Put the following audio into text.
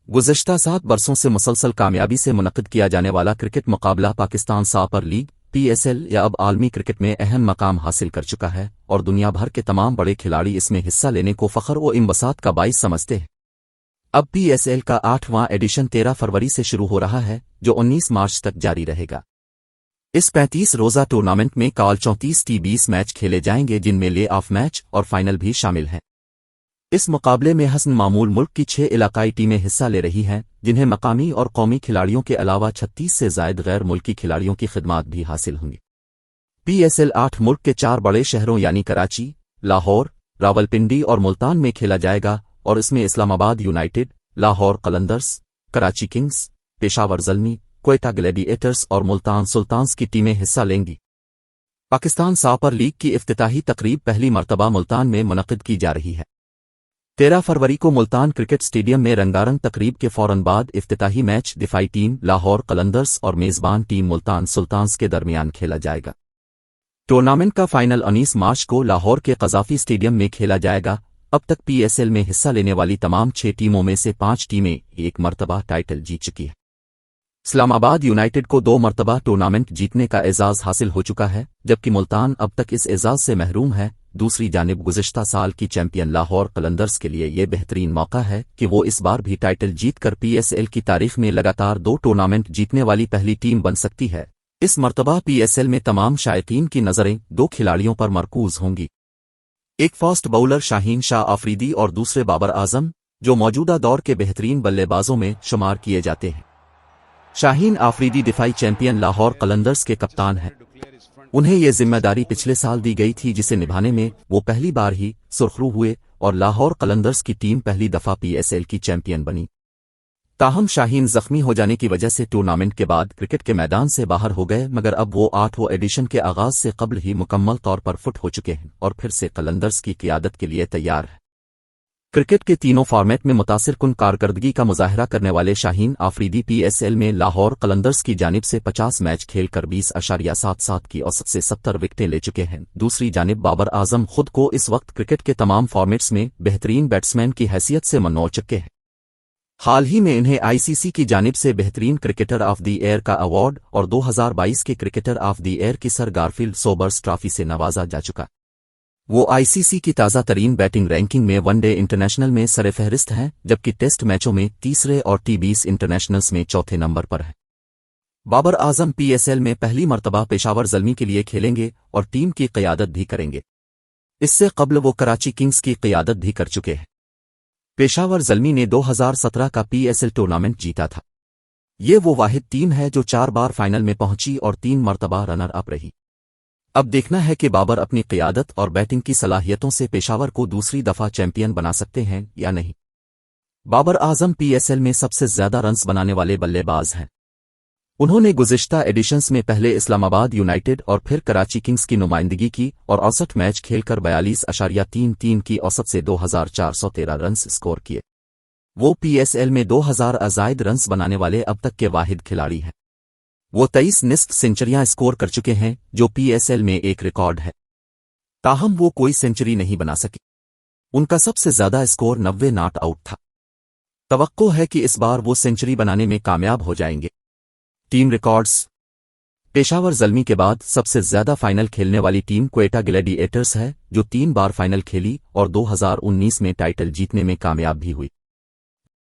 गुज़श्ता 7 बरसों से मुसलसल कामयाबी से मुनक़िद किया जाने वाला क्रिकेट मुकाबला पाकिस्तान सुपर लीग (PSL) या अब आलमी क्रिकेट में अहम मकाम हासिल कर चुका है और दुनिया भर के तमाम बड़े खिलाड़ी इसमें हिस्सा लेने को फ़ख्र व इंबसात का बाइस समझते हैं। अब PSL का 8वां एडिशन 13 फरवरी से शुरू हो रहा है, जो 19 मार्च तक जारी रहेगा। इस 35 रोज़ा टूर्नामेंट में कुल 34T20 मैच खेले जाएंगे, जिनमें ले ऑफ मैच और फाइनल भी शामिल हैं। इस मुकाबले में हसन मामूल मुल्क की 6 इलाकाई टीमें हिस्सा ले रही हैं, जिन्हें मकामी और कौमी खिलाड़ियों के अलावा 36 से ज़ायद गैर मुल्की खिलाड़ियों की खिदमात भी हासिल होंगी। PSL 8 मुल्क के 4 बड़े शहरों यानी कराची, लाहौर, रावलपिंडी और मुल्तान में खेला जाएगा और इसमें Islamabad United, Lahore Qalandars, Karachi Kings, Peshawar Zalmi, Quetta Gladiators और मुल्तान सुल्तान्स की टीमें हिस्सा लेंगी। पाकिस्तान सुपर लीग की इफ्तिताही तकरीब पहली मरतबा मुल्तान में मुनक़िद की जा रही है। 13 फरवरी को मुल्तान क्रिकेट स्टेडियम में रंगारंग तकरीब के फौरन बाद इफ्तिताही मैच दिफाई टीम लाहौर कलंदर्स और मेज़बान टीम मुल्तान सुल्तान्स के दरमियान खेला जाएगा। टूर्नामेंट का फाइनल 19 मार्च को लाहौर के क़ज़ाफ़ी स्टेडियम में खेला जाएगा। अब तक PSL में हिस्सा लेने वाली तमाम 6 टीमों में से 5 टीमें एक मरतबा टाइटल जीत चुकी हैं। इस्लामाबाद यूनाइटेड को 2 मरतबा टूर्नामेंट जीतने का एजाज़ हासिल हो चुका है, जबकि मुल्तान अब तक इस एजाज़ से महरूम है। दूसरी जानिब गुज़श्ता साल की चैंपियन लाहौर कलंदर्स के लिए यह बेहतरीन मौका है कि वो इस बार भी टाइटल जीतकर PSL की तारीख में लगातार 2 टूर्नामेंट जीतने वाली पहली टीम बन सकती है। इस मरतबा PSL में तमाम शायकीन की नज़रें 2 खिलाड़ियों पर मरकूज होंगी, एक फास्ट बाउलर शाहीन शाह आफरीदी और दूसरे बाबर आजम, जो मौजूदा दौर के बेहतरीन बल्लेबाजों में शुमार किए जाते हैं। शाहीन आफरीदी दिफाई चैंपियन लाहौर कलंदर्स के कप्तान हैं। उन्हें यह जिम्मेदारी पिछले साल दी गई थी, जिसे निभाने में वो पहली बार ही सुर्खरू हुए और लाहौर कलंदर्स की टीम पहली दफ़ा PSL की चैंपियन बनी। ताहम शाहीन जख्मी हो जाने की वजह से टूर्नामेंट के बाद क्रिकेट के मैदान से बाहर हो गए, मगर अब वो 8वें एडिशन के आगाज से कबल ही मुकम्मल तौर पर फिट हो चुके हैं और फिर से कलंदर्स की क़ियादत के लिए तैयार है। क्रिकेट के तीनों फॉर्मेट में मुतासिर कुन कारकर्दगी का मुजाहरा करने वाले शाहीन आफरीदी PSL में लाहौर कलंदर्स की जानिब से 50 मैच खेलकर 20.77 की औसत से 70 विकेटें ले चुके हैं। दूसरी जानिब बाबर आजम खुद को इस वक्त क्रिकेट के तमाम फॉर्मेट्स में बेहतरीन बैट्समैन की हैसियत से मनोर चुके हैं। हाल ही में इन्हें ICC की जानिब से बेहतरीन क्रिकेटर ऑफ द ईयर का अवार्ड और 2022 के क्रिकेटर ऑफ द ईयर की सर गारफील्ड सोबर्स ट्रॉफी से नवाजा जा चुका। वो ICC की ताज़ा तरीन बैटिंग रैंकिंग में वनडे इंटरनेशनल में सरफहरिस्त हैं, जबकि टेस्ट मैचों में तीसरे और T20 इंटरनेशनल्स में चौथे नंबर पर है। बाबर आजम PSL में पहली मरतबा पेशावर ज़ल्मी के लिए खेलेंगे और टीम की क़ियादत भी करेंगे। इससे कबल वो कराची किंग्स की क़ियादत भी कर चुके हैं। पेशावर ज़ल्मी ने 2017 का PSL टूर्नामेंट जीता था। ये वो वाहिद टीम है जो 4 बार फाइनल में पहुंची और 3 मरतबा रनर अप रही। अब देखना है कि बाबर अपनी क़ियादत और बैटिंग की सलाहियतों से पेशावर को दूसरी दफ़ा चैंपियन बना सकते हैं या नहीं। बाबर आजम PSL में सबसे ज़्यादा रन्स बनाने वाले बल्लेबाज हैं। उन्होंने गुज़िश्ता एडिशंस में पहले इस्लामाबाद यूनाइटेड और फिर कराची किंग्स की नुमाइंदगी की और 68 मैच खेलकर 42.33 की औसत से 2413 रन्स स्कोर किए। वो PSL में 2000 अज़ायद रन्स बनाने वाले अब तक के वाहिद खिलाड़ी हैं। वो 23 निस्फ सेंचुरियां स्कोर कर चुके हैं, जो PSL में एक रिकॉर्ड है। ताहम वो कोई सेंचुरी नहीं बना सकी। उनका सबसे ज़्यादा स्कोर 90 नॉट आउट था। तवक्को है कि इस बार वो सेंचुरी बनाने में कामयाब हो जाएंगे। टीम रिकॉर्ड्स: पेशावर ज़ल्मी के बाद सबसे ज़्यादा फाइनल खेलने वाली टीम क्वेटा ग्लैडिएटर्स है, जो 3 बार फाइनल खेली और 2019 में टाइटल जीतने में कामयाब भी हुई।